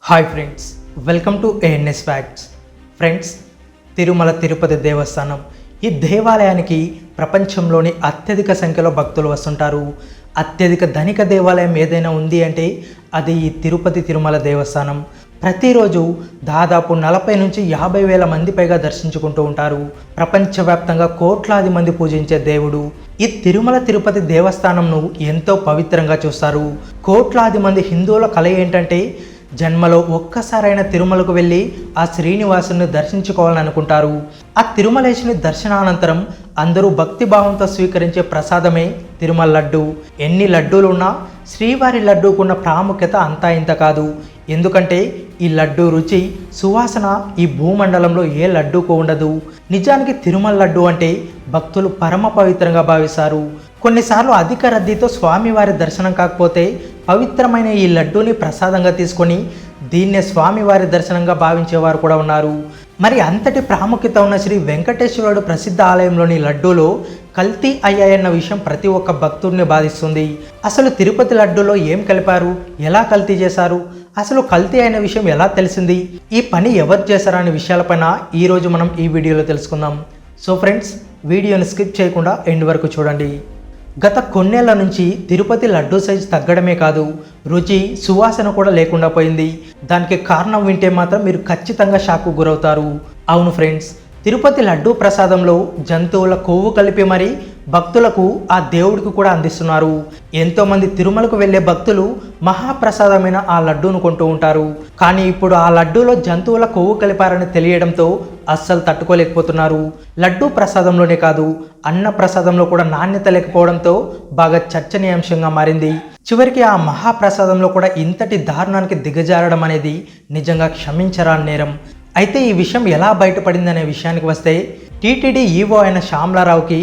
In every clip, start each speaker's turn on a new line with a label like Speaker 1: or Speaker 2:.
Speaker 1: Hi friends, welcome to ANS facts. Friends, Tirumala Tirupati దేవస్థానం ఈ దేవాలయానికి ప్రపంచంలోని అత్యధిక సంఖ్యలో భక్తులు వస్తుంటారు. అత్యధిక ధనిక దేవాలయం ఏదైనా ఉంది అంటే అది ఈ తిరుమల దేవస్థానం. ప్రతిరోజు దాదాపు 40 నుంచి 50 వేల మంది పైగా దర్శించుకుంటూ ఉంటారు. ప్రపంచవ్యాప్తంగా కోట్లాది మంది పూజించే దేవుడు ఈ తిరుపతి దేవస్థానంను ఎంతో పవిత్రంగా చూస్తారు. కోట్లాది మంది హిందువుల కల ఏంటంటే జన్మలో ఒక్కసారైనా తిరుమలకు వెళ్ళి ఆ శ్రీనివాసుని దర్శించుకోవాలని అనుకుంటారు. ఆ తిరుమలేశుని దర్శనానంతరం అందరూ భక్తిభావంతో స్వీకరించే ప్రసాదమే తిరుమల లడ్డు. ఎన్ని లడ్డూలు ఉన్నా శ్రీవారి లడ్డూకున్న ప్రాముఖ్యత అంతా ఇంత కాదు. ఎందుకంటే ఈ లడ్డు రుచి సువాసన ఈ భూమండలంలో ఏ లడ్డూకు ఉండదు. నిజానికి తిరుమల లడ్డు అంటే భక్తులు పరమ పవిత్రంగా భావిస్తారు. కొన్నిసార్లు అధిక రద్దీతో స్వామివారి దర్శనం కాకపోతే పవిత్రమైన ఈ లడ్డూని ప్రసాదంగా తీసుకొని దీన్నే స్వామివారి దర్శనంగా భావించేవారు కూడా ఉన్నారు. మరి అంతటి ప్రాముఖ్యత ఉన్న శ్రీ వెంకటేశ్వరుడు ప్రసిద్ధ ఆలయంలోని లడ్డూలో కల్తీ అయ్యాయన్న విషయం ప్రతి ఒక్క భక్తుడిని బాధిస్తుంది. అసలు తిరుపతి లడ్డూలో ఏం కలిపారు, ఎలా కల్తీ చేశారు, అసలు కల్తీ అయిన విషయం ఎలా తెలిసింది, ఈ పని ఎవరు చేశారు అనే విషయాలపైన ఈరోజు మనం ఈ వీడియోలో తెలుసుకుందాం. సో ఫ్రెండ్స్, వీడియోని స్కిప్ చేయకుండా ఎండ్ వరకు చూడండి. గత కొన్నేళ్ల నుంచి తిరుపతి లడ్డూ సైజు తగ్గడమే కాదు, రుచి సువాసన కూడా లేకుండా పోయింది. దానికి కారణం వింటే మాత్రం మీరు ఖచ్చితంగా షాక్కు గురవుతారు. అవును ఫ్రెండ్స్, తిరుపతి లడ్డూ ప్రసాదంలో జంతువుల కొవ్వు కలిపి మరీ భక్తులకు ఆ దేవుడికి కూడా అందిస్తున్నారు. ఎంతోమంది తిరుమలకు వెళ్ళే భక్తులు మహాప్రసాదమైన ఆ లడ్డూను కొంటూ ఉంటారు. కానీ ఇప్పుడు ఆ లడ్డూలో జంతువుల కొవ్వు కలిపారని తెలియడంతో అస్సలు తట్టుకోలేకపోతున్నారు. లడ్డూ ప్రసాదంలోనే కాదు, అన్న ప్రసాదంలో కూడా నాణ్యత లేకపోవడంతో బాగా చర్చనీయాంశంగా మారింది. చివరికి ఆ మహాప్రసాదంలో కూడా ఇంతటి దారుణానికి దిగజారడం అనేది నిజంగా క్షమించరాని నేరం. అయితే ఈ విషయం ఎలా బయటపడిందనే విషయానికి వస్తే, టీటీడీ ఈవో అయిన శ్యామలారావుకి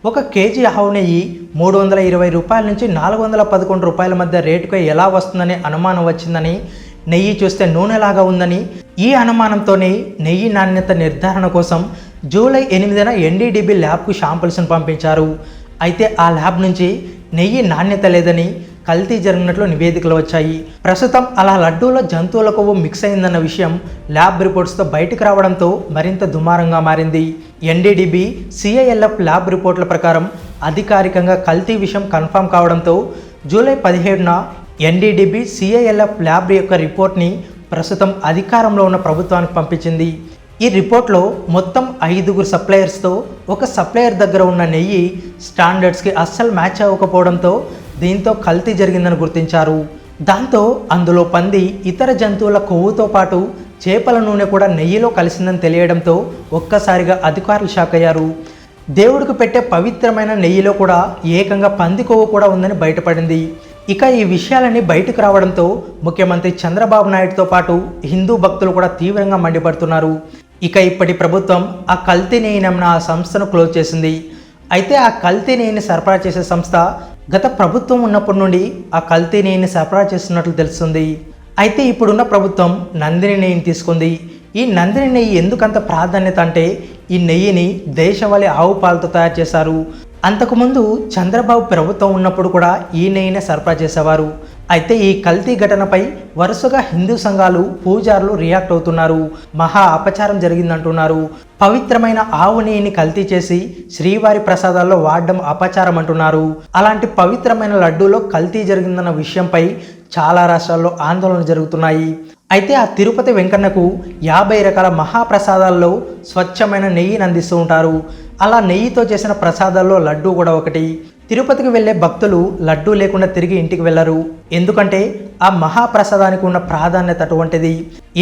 Speaker 1: 1 కేజీ ఆవు నెయ్యి 320 రూపాయల నుంచి 411 రూపాయల మధ్య రేటుకు ఎలా వస్తుందనే అనుమానం వచ్చిందని, నెయ్యి చూస్తే నూనెలాగా ఉందని, ఈ అనుమానంతోనే నెయ్యి నాణ్యత నిర్ధారణ కోసం జూలై 8న ఎన్డీడీబీ ల్యాబ్కు శాంపిల్స్ను పంపించారు. అయితే ఆ ల్యాబ్ నుంచి నెయ్యి నాణ్యత లేదని, కల్తీ జరిగినట్లు నివేదికలు వచ్చాయి. ప్రస్తుతం అలా లడ్డూలో జంతువుల కొవ్వు మిక్స్ అయిందన్న విషయం ల్యాబ్ రిపోర్ట్స్తో బయటకు రావడంతో మరింత దుమారంగా మారింది. ఎన్డీడీబీ సిఐఎల్ఎఫ్ ల్యాబ్ రిపోర్ట్ల ప్రకారం అధికారికంగా కల్తీ విషయం కన్ఫర్మ్ కావడంతో జూలై 17న ఎన్డీడీబీ సిఐఎల్ఎఫ్ ల్యాబ్ యొక్క రిపోర్ట్ని ప్రస్తుతం అధికారంలో ఉన్న ప్రభుత్వానికి పంపించింది. ఈ రిపోర్ట్లో మొత్తం 5 సప్లయర్స్తో ఒక సప్లయర్ దగ్గర ఉన్న నెయ్యి స్టాండర్డ్స్కి అస్సలు మ్యాచ్ అవ్వకపోవడంతో దీంతో కల్తీ జరిగిందని గుర్తించారు. దాంతో అందులో పంది, ఇతర జంతువుల కొవ్వుతో పాటు చేపల నూనె కూడా నెయ్యిలో కలిసిందని తెలియడంతో ఒక్కసారిగా అధికారులు షాక్ అయ్యారు. దేవుడికి పెట్టే పవిత్రమైన నెయ్యిలో కూడా ఏకంగా పంది కొవ్వు కూడా ఉందని బయటపడింది. ఇక ఈ విషయాలన్నీ బయటకు రావడంతో ముఖ్యమంత్రి చంద్రబాబు నాయుడుతో పాటు హిందూ భక్తులు కూడా తీవ్రంగా మండిపడుతున్నారు. ఇక ఇప్పటి ప్రభుత్వం ఆ కల్తీ నెయ్యి నమ్మిన ఆ సంస్థను క్లోజ్ చేసింది. అయితే ఆ కల్తీ నెయ్యిని సరఫరా చేసే సంస్థ గత ప్రభుత్వం ఉన్నప్పటి నుండి ఆ కల్తీ నెయ్యిని సరఫరా చేస్తున్నట్లు తెలుస్తుంది. అయితే ఇప్పుడున్న ప్రభుత్వం నందిని నెయ్యిని తీసుకుంది. ఈ నందిని నెయ్యి ఎందుకంత ప్రాధాన్యత అంటే, ఈ నెయ్యిని దేశవాళీ ఆవు పాలతో తయారు చేశారు. అంతకుముందు చంద్రబాబు ప్రభుత్వం ఉన్నప్పుడు కూడా ఈ నెయ్యినే సరఫరా చేసేవారు. అయితే ఈ కల్తీ ఘటనపై వరుసగా హిందూ సంఘాలు, పూజారులు రియాక్ట్ అవుతున్నారు. మహా అపచారం జరిగిందంటున్నారు. పవిత్రమైన ఆవు నెయ్యిని కల్తీ చేసి శ్రీవారి ప్రసాదాల్లో వాడడం అపచారం అంటున్నారు. అలాంటి పవిత్రమైన లడ్డూలో కల్తీ జరిగిందన్న విషయంపై చాలా రాష్ట్రాల్లో ఆందోళనలు జరుగుతున్నాయి. అయితే ఆ తిరుపతి వెంకన్నకు 50 రకాల మహాప్రసాదాల్లో స్వచ్ఛమైన నెయ్యిని అందిస్తూ ఉంటారు. అలా నెయ్యితో చేసిన ప్రసాదాల్లో లడ్డూ కూడా ఒకటి. తిరుపతికి వెళ్ళే భక్తులు లడ్డూ లేకుండా తిరిగి ఇంటికి వెళ్ళరు. ఎందుకంటే ఆ మహాప్రసాదానికి ఉన్న ప్రాధాన్యత అటువంటిది.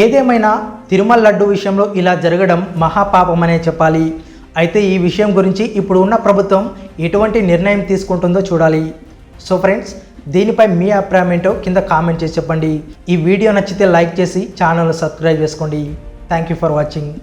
Speaker 1: ఏదేమైనా తిరుమల లడ్డూ విషయంలో ఇలా జరగడం మహాపాపమనే చెప్పాలి. అయితే ఈ విషయం గురించి ఇప్పుడు ఉన్న ప్రభుత్వం ఎటువంటి నిర్ణయం తీసుకుంటుందో చూడాలి. సో ఫ్రెండ్స్, దీనిపై మీ అభిప్రాయం ఏంటో కింద కామెంట్ చేసి చెప్పండి. ఈ వీడియో నచ్చితే లైక్ చేసి ఛానల్ను సబ్స్క్రైబ్ చేసుకోండి. Thank you for watching.